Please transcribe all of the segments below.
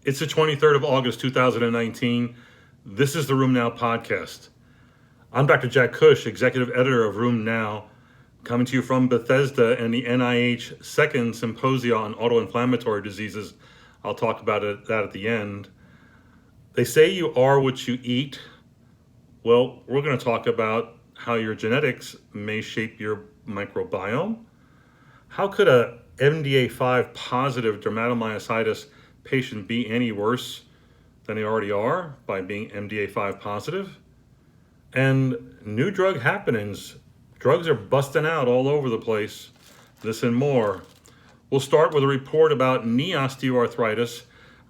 It's the 23rd of August, 2019. This is the RheumNow podcast. I'm Dr. Jack Cush, executive editor of RheumNow, coming to you from Bethesda and the NIH second symposia on autoinflammatory diseases. I'll talk about that at the end. They say you are what you eat. Well, we're going to talk about how your genetics may shape your microbiome. How could a MDA5 positive dermatomyositis patient be any worse than they already are by being MDA5 positive? And new drug happenings. Drugs are busting out all over the place. This and more. We'll start with a report about knee osteoarthritis,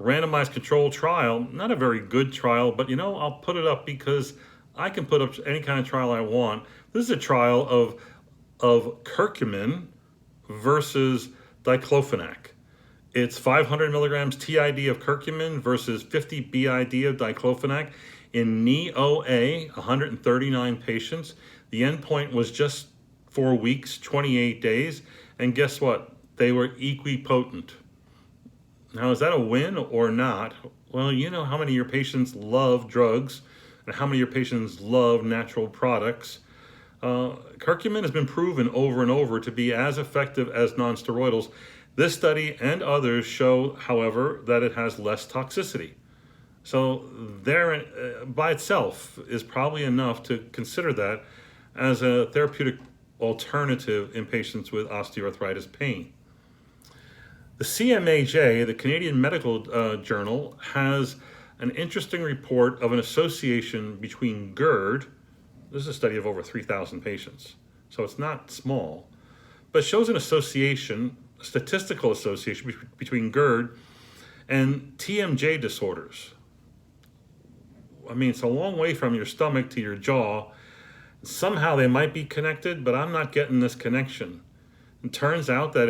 randomized controlled trial. Not a very good trial, but I'll put it up because I can put up any kind of trial I want. This is a trial of curcumin versus diclofenac. It's 500 milligrams TID of curcumin versus 50 BID of diclofenac in knee OA, 139 patients. The endpoint was just 4 weeks, 28 days, and guess what? They were equipotent. Now, is that a win or not? Well, you know how many of your patients love drugs and how many of your patients love natural products. Curcumin has been proven over and over to be as effective as nonsteroidals. This study and others show, however, that it has less toxicity. So there, by itself, is probably enough to consider that as a therapeutic alternative in patients with osteoarthritis pain. The CMAJ, the Canadian Medical Journal, has an interesting report of an association between GERD. This is a study of over 3,000 patients, so it's not small, but shows an association, a statistical association between GERD and TMJ disorders. I mean, it's a long way from your stomach to your jaw. Somehow they might be connected, but I'm not getting this connection. It turns out that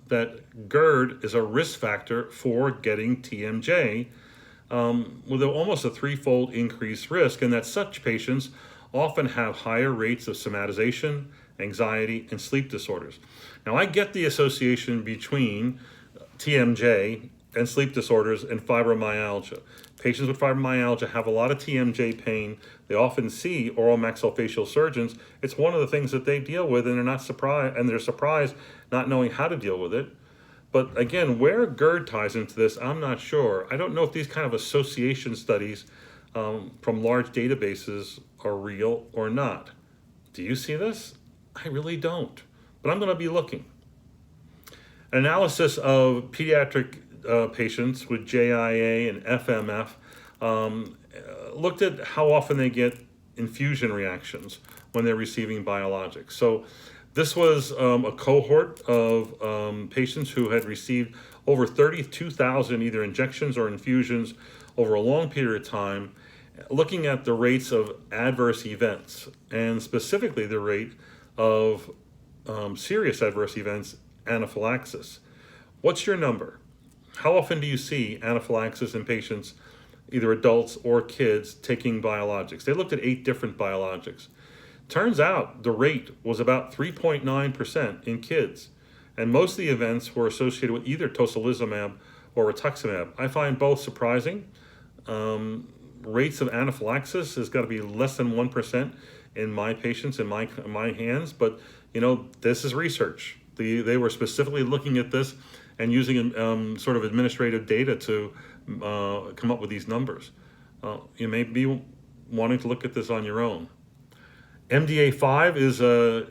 that GERD is a risk factor for getting TMJ, with almost a threefold increased risk, and that such patients often have higher rates of somatization, anxiety, and sleep disorders. Now, I get the association between TMJ and sleep disorders and fibromyalgia. Patients with fibromyalgia have a lot of TMJ pain. They often see oral maxillofacial surgeons. It's one of the things that they deal with, and they're surprised not knowing how to deal with it. But again, where GERD ties into this, I'm not sure. I don't know if these kind of association studies from large databases are real or not. Do you see this? I really don't, but I'm going to be looking. An analysis of pediatric patients with JIA and FMF looked at how often they get infusion reactions when they're receiving biologics. So this was a cohort of patients who had received over 32,000 either injections or infusions over a long period of time, looking at the rates of adverse events and specifically the rate of serious adverse events, anaphylaxis. What's your number? How often do you see anaphylaxis in patients, either adults or kids, taking biologics? They looked at 8 different biologics. Turns out the rate was about 3.9% in kids, and most of the events were associated with either tocilizumab or rituximab. I find both surprising. Rates of anaphylaxis has got to be less than 1% in my patients, in my hands, but this is research. They were specifically looking at this and using sort of administrative data to come up with these numbers. You may be wanting to look at this on your own. MDA5 is a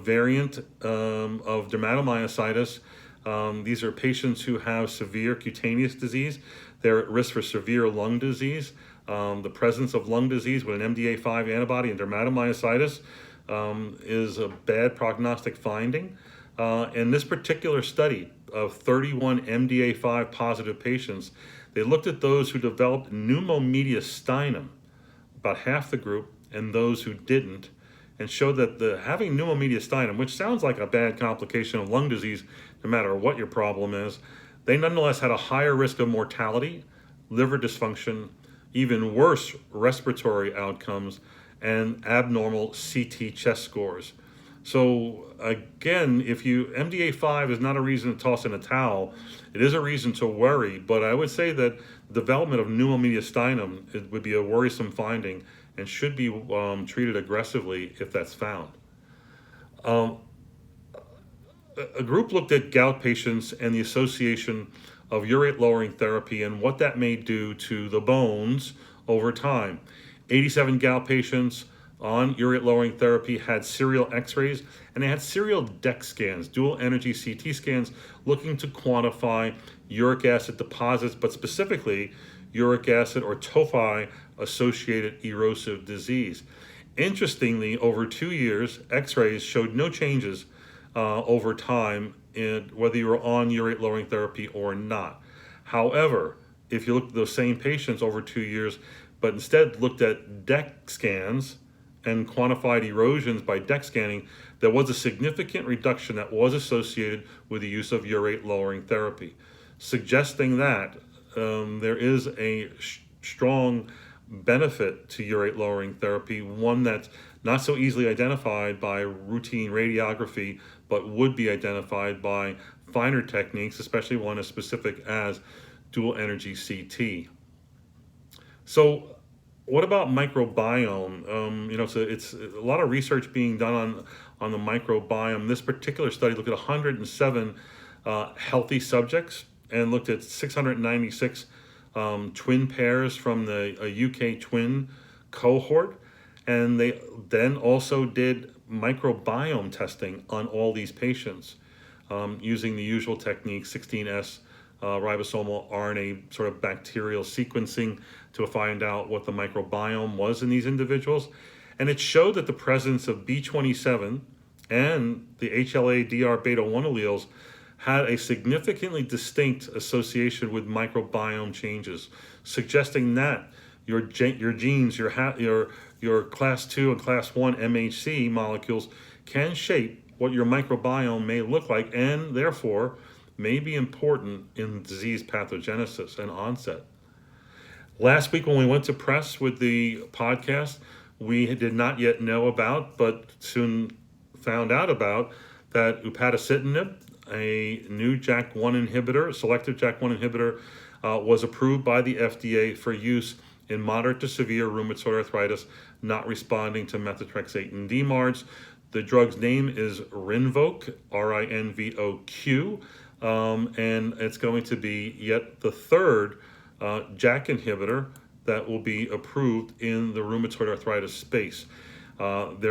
variant of dermatomyositis. These are patients who have severe cutaneous disease. They're at risk for severe lung disease. The presence of lung disease with an MDA5 antibody and dermatomyositis is a bad prognostic finding. In this particular study of 31 MDA5 positive patients, they looked at those who developed pneumomediastinum, about half the group, and those who didn't, and showed that having pneumomediastinum, which sounds like a bad complication of lung disease, no matter what your problem is, they nonetheless had a higher risk of mortality, liver dysfunction, even worse respiratory outcomes, and abnormal CT chest scores. So again, if MDA5 is not a reason to toss in a towel, it is a reason to worry. But I would say that development of pneumomediastinum, it would be a worrisome finding and should be treated aggressively if that's found. A group looked at gout patients and the association of urate lowering therapy and what that may do to the bones over time. 87 gout patients on urate lowering therapy had serial x-rays, and they had serial DEX scans, dual energy CT scans, looking to quantify uric acid deposits, but specifically uric acid or tophi associated erosive disease. Interestingly, over 2 years, x-rays showed no changes over time in whether you were on urate lowering therapy or not. However, if you look at those same patients over 2 years, but instead looked at DEX scans and quantified erosions by DEX scanning, there was a significant reduction that was associated with the use of urate lowering therapy, suggesting that there is a strong benefit to urate lowering therapy, one that's not so easily identified by routine radiography, but would be identified by finer techniques, especially one as specific as dual energy CT. So what about microbiome? It's a lot of research being done on the microbiome. This particular study looked at 107 healthy subjects and looked at 696 twin pairs from the UK twin cohort. And they then also did microbiome testing on all these patients using the usual technique, 16S ribosomal RNA sort of bacterial sequencing to find out what the microbiome was in these individuals. And it showed that the presence of B27 and the HLA-DR beta-1 alleles had a significantly distinct association with microbiome changes, suggesting that your genes, your class 2 and class 1 MHC molecules can shape what your microbiome may look like and therefore may be important in disease pathogenesis and onset. Last week when we went to press with the podcast, we did not yet know about, but soon found out about, that Upadacitinib, a new JAK1 inhibitor, a selective JAK1 inhibitor, was approved by the FDA for use in moderate to severe rheumatoid arthritis not responding to methotrexate and DMARDs. The drug's name is RINVOQ, RINVOQ, and it's going to be yet the third JAK inhibitor that will be approved in the rheumatoid arthritis space. They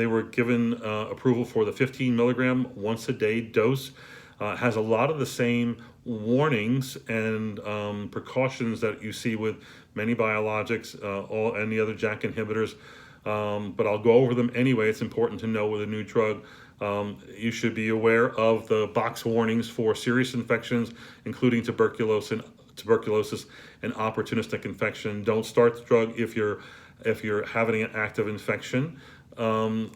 were given approval for the 15 milligram once a day dose. Has a lot of the same warnings and precautions that you see with many biologics, any other JAK inhibitors, but I'll go over them anyway. It's important to know with a new drug. You should be aware of the box warnings for serious infections, including tuberculosis and opportunistic infection. Don't start the drug if you're having an active infection, and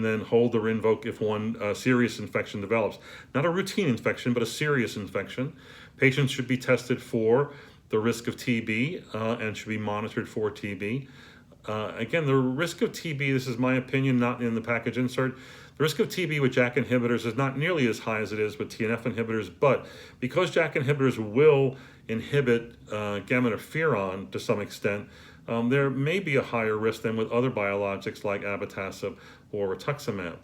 then hold the RINVOQ if one serious infection develops. Not a routine infection, but a serious infection. Patients should be tested for the risk of TB and should be monitored for TB. Again, the risk of TB, this is my opinion, not in the package insert, the risk of TB with JAK inhibitors is not nearly as high as it is with TNF inhibitors, but because JAK inhibitors will inhibit gamma interferon to some extent, there may be a higher risk than with other biologics like abatacept or rituximab.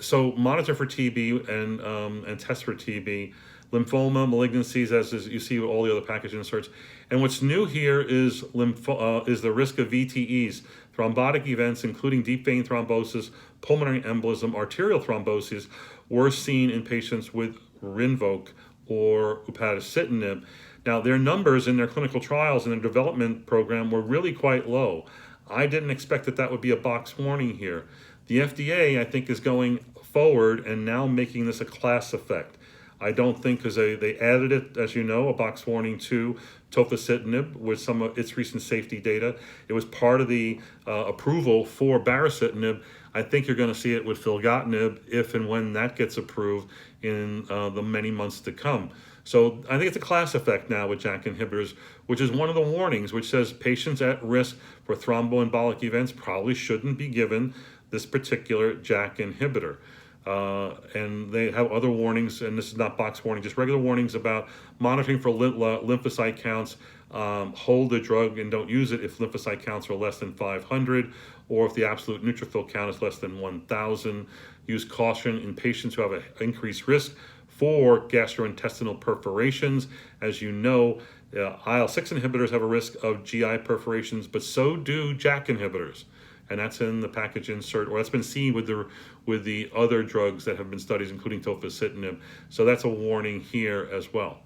So monitor for TB and test for TB. Lymphoma, malignancies, as you see with all the other package inserts. And what's new here is the risk of VTEs, thrombotic events, including deep vein thrombosis, pulmonary embolism, arterial thrombosis, were seen in patients with RINVOQ or upadacitinib. Now, their numbers in their clinical trials and their development program were really quite low. I didn't expect that would be a box warning here. The FDA, I think, is going forward and now making this a class effect. I don't think, because they added it, as you know, a box warning to tofacitinib with some of its recent safety data. It was part of the approval for baricitinib. I think you're going to see it with filgotinib if and when that gets approved in the many months to come. So I think it's a class effect now with JAK inhibitors, which is one of the warnings, which says patients at risk for thromboembolic events probably shouldn't be given this particular JAK inhibitor. And they have other warnings, and this is not box warning, just regular warnings about monitoring for lymphocyte counts. Hold the drug and don't use it if lymphocyte counts are less than 500, or if the absolute neutrophil count is less than 1,000. Use caution in patients who have an increased risk for gastrointestinal perforations. As you know, IL-6 inhibitors have a risk of GI perforations, but so do JAK inhibitors. And that's in the package insert, or that's been seen with the other drugs that have been studied, including tofacitinib. So that's a warning here as well.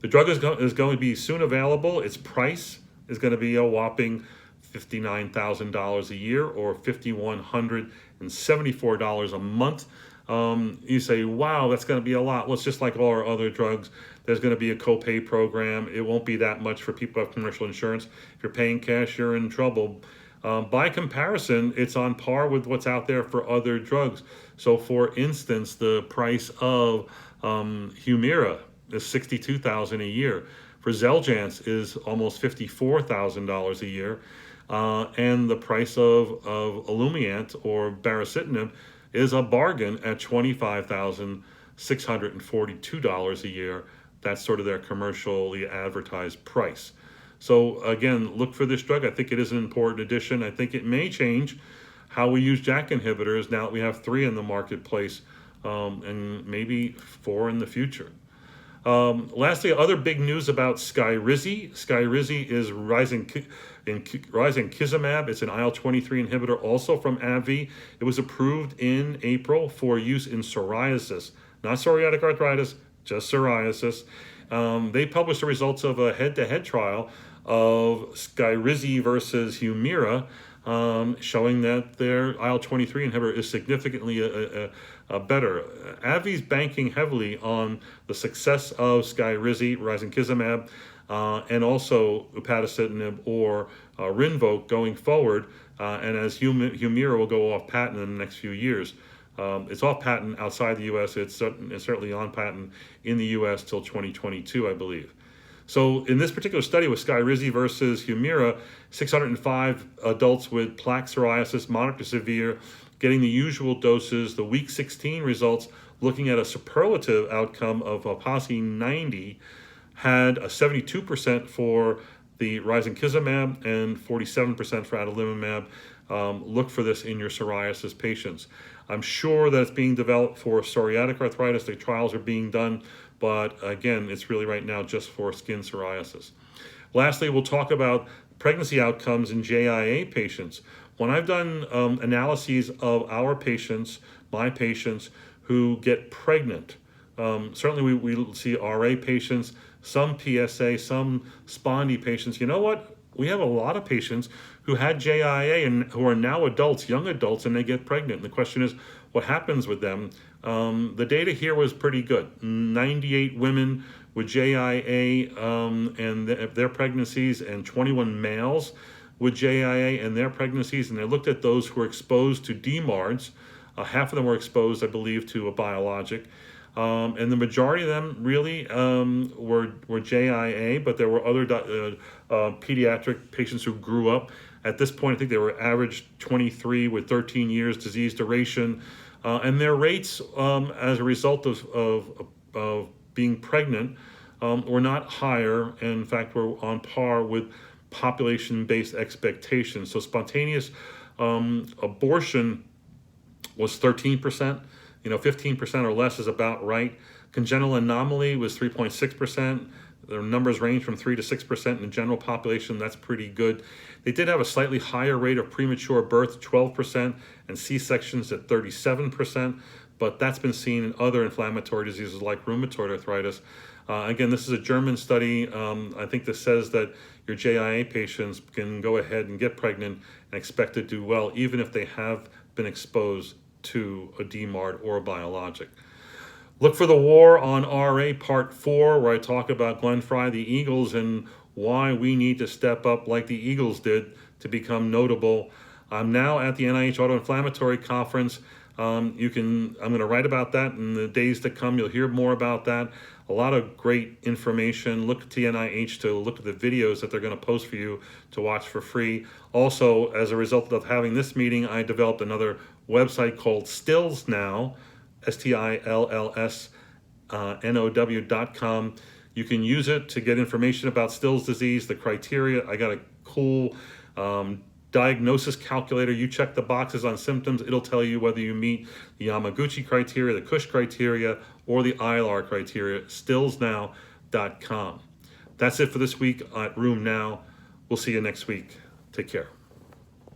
The drug is going to be soon available. Its price is going to be a whopping $59,000 a year, or $5,174 a month. You say, wow, that's going to be a lot. Well, it's just like all our other drugs. There's going to be a copay program. It won't be that much for people who have commercial insurance. If you're paying cash, you're in trouble. By comparison, it's on par with what's out there for other drugs. So, for instance, the price of Humira is $62,000 a year. For Xeljanz is almost $54,000 a year. And the price of Olumiant or baricitinib is a bargain at $25,642 a year. That's sort of their commercially advertised price. So again, look for this drug. I think it is an important addition. I think it may change how we use JAK inhibitors now that we have 3 in the marketplace, and maybe 4 in the future. Lastly, other big news about SkyRizzi. SkyRizzi is risankizumab. It's an IL-23 inhibitor, also from AbbVie. It was approved in April for use in psoriasis, not psoriatic arthritis, just psoriasis. They published the results of a head-to-head trial of SkyRizzi versus Humira, showing that their IL-23 inhibitor is significantly better. AbbVie's banking heavily on the success of SkyRizzi, risankizumab, and also Upadacitinib or Rinvoq going forward, and as Humira will go off patent in the next few years. It's off patent outside the U.S. It's certainly on patent in the U.S. till 2022, I believe. So in this particular study with SkyRizzi versus Humira, 605 adults with plaque psoriasis, moderate to severe, getting the usual doses. The week 16 results, looking at a superlative outcome of a PASI 90, had a 72% for the risankizumab and 47% for adalimumab. Look for this in your psoriasis patients. I'm sure that it's being developed for psoriatic arthritis. The trials are being done, but again, it's really right now just for skin psoriasis. Lastly, we'll talk about pregnancy outcomes in JIA patients. When I've done analyses of our patients, my patients who get pregnant, certainly we see RA patients, some PSA, some spondy patients. You know what? We have a lot of patients who had JIA and who are now adults, young adults, and they get pregnant. And the question is, what happens with them? The data here was pretty good. 98 women with JIA and their pregnancies, and 21 males with JIA and their pregnancies. And they looked at those who were exposed to DMARDs. Half of them were exposed, I believe, to a biologic. And the majority of them really were JIA, but there were other pediatric patients who grew up. At this point, I think they were average 23 with 13 years disease duration. And their rates as a result of being pregnant were not higher, and in fact were on par with population-based expectations. So spontaneous abortion was 13%. 15% or less is about right. Congenital anomaly was 3.6%. The numbers range from 3 to 6% in the general population. That's pretty good. They did have a slightly higher rate of premature birth, 12%, and C-sections at 37%, but that's been seen in other inflammatory diseases like rheumatoid arthritis. Again, this is a German study. I think this says that your JIA patients can go ahead and get pregnant and expect to do well, even if they have been exposed to a DMARD or a biologic. Look for the War on RA Part 4, where I talk about Glenn Fry, the Eagles, and why we need to step up like the Eagles did to become notable. I'm now at the NIH Autoinflammatory Conference. I'm going to write about that in the days to come. You'll hear more about that. A lot of great information. Look to NIH to look at the videos that they're going to post for you to watch for free. Also, as a result of having this meeting, I developed another website called StillsNow, StillsNow.com. You can use it to get information about Still's disease, the criteria. I got a cool diagnosis calculator. You check the boxes on symptoms. It'll tell you whether you meet the Yamaguchi criteria, the Cush criteria, or the ILR criteria. StillsNow.com. That's it for this week at RheumNow. We'll see you next week. Take care.